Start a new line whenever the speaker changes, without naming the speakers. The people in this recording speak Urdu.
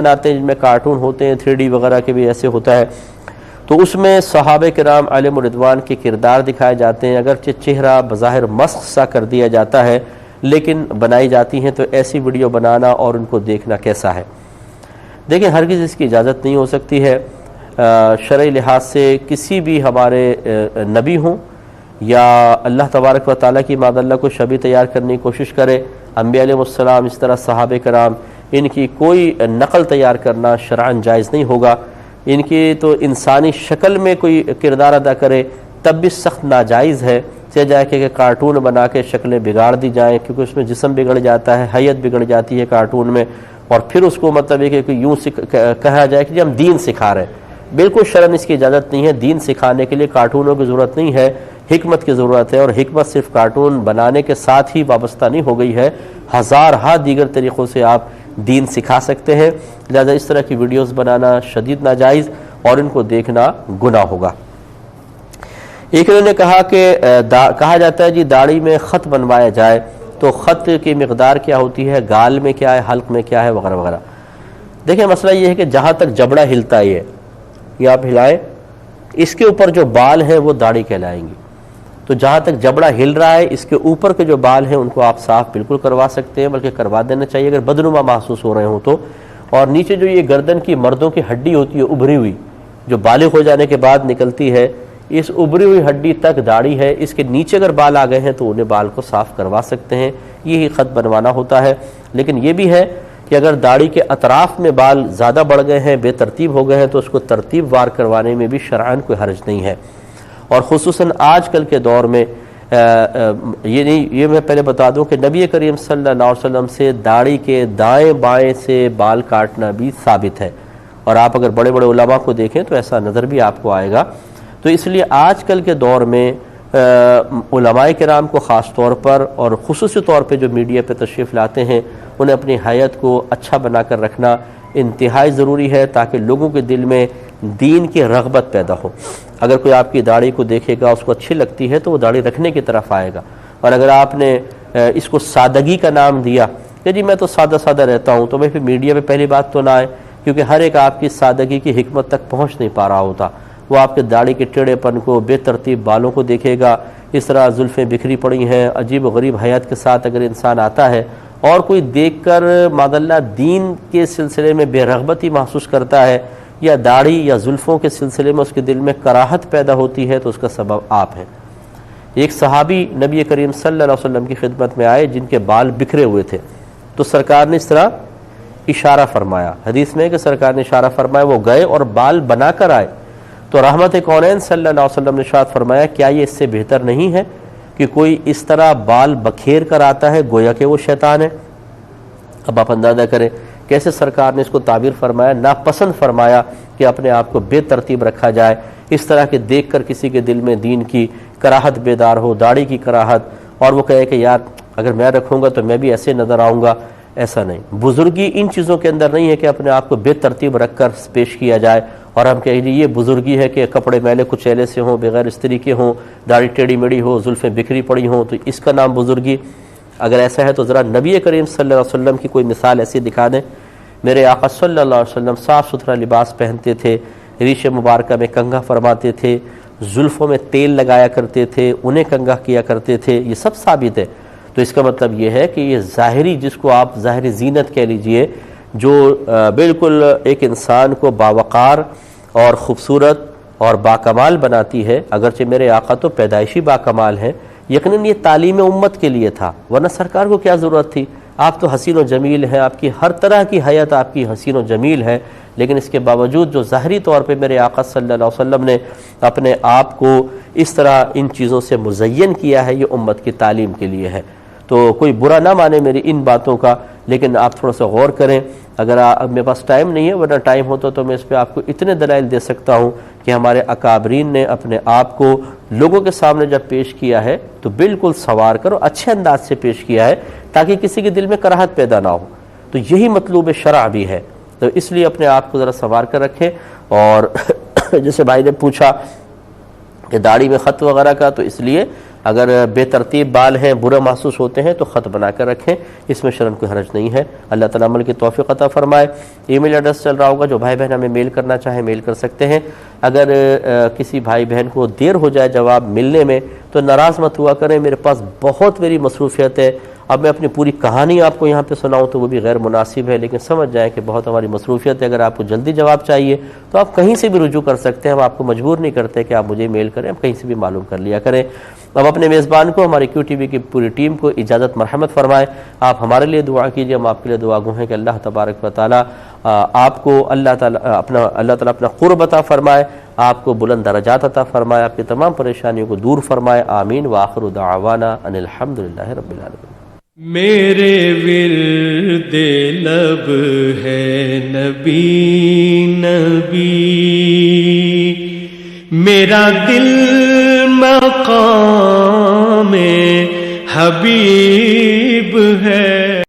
بناتے ہیں جن میں کارٹون ہوتے ہیں، 3D وغیرہ کے بھی ایسے ہوتا ہے، تو اس میں صحابہ کرام علیہم الرضوان کے کردار دکھائے جاتے ہیں، اگرچہ چہرہ بظاہر مسخ سا کر دیا جاتا ہے لیکن بنائی جاتی ہیں، تو ایسی ویڈیو بنانا اور ان کو دیکھنا کیسا ہے؟ دیکھیں، ہرگز اس کی اجازت نہیں ہو سکتی ہے شرعی لحاظ سے۔ کسی بھی ہمارے نبی ہوں یا اللہ تبارک و تعالیٰ کی معاذ اللہ کو شبیہ تیار کرنے کی کوشش کرے، انبیاء علیہ السلام، اس طرح صحابہ کرام، ان کی کوئی نقل تیار کرنا شرعاً جائز نہیں ہوگا۔ ان کی تو انسانی شکل میں کوئی کردار ادا کرے تب بھی سخت ناجائز ہے، سے جائے کہ کارٹون بنا کے شکلیں بگاڑ دی جائیں، کیونکہ اس میں جسم بگڑ جاتا ہے، حیت بگڑ جاتی ہے کارٹون میں، اور پھر اس کو مطلب یہ کہ یوں کہا جائے کہ ہم دین سکھا رہے ہیں۔ بالکل شرعاً اس کی اجازت نہیں ہے۔ دین سکھانے کے لیے کارٹونوں کی ضرورت نہیں ہے، حکمت کی ضرورت ہے، اور حکمت صرف کارٹون بنانے کے ساتھ ہی وابستہ نہیں ہو گئی ہے، ہزارہا دیگر طریقوں سے آپ دین سکھا سکتے ہیں۔ لہذا اس طرح کی ویڈیوز بنانا شدید ناجائز اور ان کو دیکھنا گناہ ہوگا۔ ایک انہوں نے کہا کہ کہا جاتا ہے جی داڑھی میں خط بنوایا جائے تو خط کی مقدار کیا ہوتی ہے، گال میں کیا ہے، حلق میں کیا ہے، وغیرہ وغیرہ۔ دیکھیں، مسئلہ یہ ہے کہ جہاں تک جبڑا ہلتا ہے یہ آپ ہلائیں، اس کے اوپر جو بال ہیں وہ داڑھی کہلائیں گی۔ تو جہاں تک جبڑا ہل رہا ہے، اس کے اوپر کے جو بال ہیں ان کو آپ صاف بالکل کروا سکتے ہیں، بلکہ کروا دینا چاہیے اگر بدنما محسوس ہو رہے ہوں تو۔ اور نیچے جو یہ گردن کی مردوں کی ہڈی ہوتی ہے ابھری ہوئی، جو بالغ ہو جانے کے بعد نکلتی ہے، اس ابھری ہوئی ہڈی تک داڑھی ہے، اس کے نیچے اگر بال آ گئے ہیں تو انہیں بال کو صاف کروا سکتے ہیں، یہی خط بنوانا ہوتا ہے۔ لیکن یہ بھی ہے کہ اگر داڑھی کے اطراف میں بال زیادہ بڑھ گئے ہیں، بے ترتیب ہو گئے ہیں، تو اس کو ترتیب وار کروانے میں بھی شرعاً کوئی حرج نہیں ہے۔ اور خصوصاً آج کل کے دور میں یہ میں پہلے بتا دوں کہ نبی کریم صلی اللہ علیہ وسلم سے داڑھی کے دائیں بائیں سے بال کاٹنا بھی ثابت ہے، اور آپ اگر بڑے بڑے علماء کو دیکھیں تو ایسا نظر بھی آپ کو آئے گا۔ تو اس لیے آج کل کے دور میں علماء کرام کو خاص طور پر اور خصوصی طور پہ جو میڈیا پہ تشریف لاتے ہیں، انہیں اپنی حیت کو اچھا بنا کر رکھنا انتہائی ضروری ہے، تاکہ لوگوں کے دل میں دین کی رغبت پیدا ہو۔ اگر کوئی آپ کی داڑھی کو دیکھے گا، اس کو اچھی لگتی ہے تو وہ داڑھی رکھنے کی طرف آئے گا، اور اگر آپ نے اس کو سادگی کا نام دیا کہ جی میں تو سادہ سادہ رہتا ہوں، تو میں پھر میڈیا پہ پہلی بات تو نہ آئے، کیونکہ ہر ایک آپ کی سادگی کی حکمت تک پہنچ نہیں پا رہا ہوتا۔ وہ آپ کے داڑھی کے ٹیڑھے پن کو، بے ترتیب بالوں کو دیکھے گا، اس طرح زلفیں بکھری پڑی ہیں، عجیب و غریب حیات کے ساتھ اگر انسان آتا ہے اور کوئی دیکھ کر معاذ اللہ دین کے سلسلے میں بے رغبتی محسوس کرتا ہے، یا داڑھی یا زلفوں کے سلسلے میں اس کے دل میں کراہت پیدا ہوتی ہے، تو اس کا سبب آپ ہیں۔ ایک صحابی نبی کریم صلی اللہ علیہ وسلم کی خدمت میں آئے جن کے بال بکھرے ہوئے تھے، تو سرکار نے اس طرح اشارہ فرمایا، حدیث میں کہ سرکار نے اشارہ فرمایا، وہ گئے اور بال بنا کر آئے، تو رحمت کونین صلی اللہ علیہ وسلم نے ارشاد فرمایا کیا یہ اس سے بہتر نہیں ہے کہ کوئی اس طرح بال بکھیر کر آتا ہے گویا کہ وہ شیطان ہے؟ اب آپ اندازہ کریں کیسے سرکار نے اس کو تعبیر فرمایا، ناپسند فرمایا کہ اپنے آپ کو بے ترتیب رکھا جائے، اس طرح کے دیکھ کر کسی کے دل میں دین کی کراہت بیدار ہو، داڑھی کی کراہت، اور وہ کہے کہ یار اگر میں رکھوں گا تو میں بھی ایسے نظر آؤں گا۔ ایسا نہیں، بزرگی ان چیزوں کے اندر نہیں ہے کہ اپنے آپ کو بے ترتیب رکھ کر پیش کیا جائے اور ہم کہیں یہ بزرگی ہے کہ کپڑے میلے کچیلے سے ہوں، بغیر استری کے ہوں، داڑھی ٹیڑھی میڑھی ہو، زلفیں بکھری پڑی ہوں، تو اس کا نام بزرگی؟ اگر ایسا ہے تو ذرا نبی کریم صلی اللہ علیہ وسلم کی کوئی مثال ایسی دکھا دیں۔ میرے آقا صلی اللہ علیہ وسلم صاف ستھرا لباس پہنتے تھے، ریش مبارکہ میں کنگھا فرماتے تھے، زلفوں میں تیل لگایا کرتے تھے، انہیں کنگھا کیا کرتے تھے، یہ سب ثابت ہے۔ تو اس کا مطلب یہ ہے کہ یہ ظاہری، جس کو آپ ظاہری زینت کہہ لیجئے، جو بالکل ایک انسان کو باوقار اور خوبصورت اور باکمال بناتی ہے، اگرچہ میرے آقا تو پیدائشی باکمال ہیں، یقیناً یہ تعلیم امت کے لیے تھا، ورنہ سرکار کو کیا ضرورت تھی؟ آپ تو حسین و جمیل ہیں، آپ کی ہر طرح کی حیات آپ کی حسین و جمیل ہے، لیکن اس کے باوجود جو ظاہری طور پہ میرے آقا صلی اللہ علیہ وسلم نے اپنے آپ کو اس طرح ان چیزوں سے مزین کیا ہے، یہ امت کی تعلیم کے لیے ہے۔ تو کوئی برا نہ مانے میری ان باتوں کا، لیکن آپ تھوڑا سا غور کریں۔ اگر میرے پاس ٹائم نہیں ہے، ورنہ ٹائم ہوتا تو میں اس پہ آپ کو اتنے دلائل دے سکتا ہوں کہ ہمارے اکابرین نے اپنے آپ کو لوگوں کے سامنے جب پیش کیا ہے تو بالکل سنوار کر اور اچھے انداز سے پیش کیا ہے، تاکہ کسی کے دل میں کراہت پیدا نہ ہو۔ تو یہی مطلوب شرع بھی ہے، تو اس لیے اپنے آپ کو ذرا سنوار کر رکھیں۔ اور جیسے بھائی نے پوچھا کہ داڑھی میں خط وغیرہ کا، تو اس لیے اگر بے ترتیب بال ہیں، برا محسوس ہوتے ہیں تو خط بنا کر رکھیں، اس میں شرعاً کوئی حرج نہیں ہے۔ اللہ تعالیٰ عمل کی توفیق عطا فرمائے۔ ای میل ایڈریس چل رہا ہوگا، جو بھائی بہن ہمیں میل کرنا چاہیں میل کر سکتے ہیں۔ اگر کسی بھائی بہن کو دیر ہو جائے جواب ملنے میں تو ناراض مت ہوا کریں، میرے پاس بہت میری مصروفیت ہے، اب میں اپنی پوری کہانی آپ کو یہاں پہ سناؤں تو وہ بھی غیر مناسب ہے، لیکن سمجھ جائیں کہ بہت ہماری مصروفیت ہے۔ اگر آپ کو جلدی جواب چاہیے تو آپ کہیں سے بھی رجوع کر سکتے ہیں، ہم آپ کو مجبور نہیں کرتے کہ آپ مجھے میل کریں، آپ کہیں سے بھی معلوم کر لیا کریں۔ اب اپنے میزبان کو، ہماری کیو ٹی وی کی پوری ٹیم کو اجازت مرحمت فرمائے۔ آپ ہمارے لیے دعا کیجیے، ہم آپ کے لیے دعا گو ہیں کہ اللہ تبارک و تعالیٰ آپ کو اللہ تعالیٰ اپنا قرب عطا فرمائے، آپ کو بلند درجات عطا فرمائے، آپ کی تمام پریشانیوں کو دور فرمائے۔ آمین وآخر دعوانا ان الحمدللہ رب العالمین۔
میرے ورد لب ہے نبی نبی، میرا دل مقام حبیب ہے،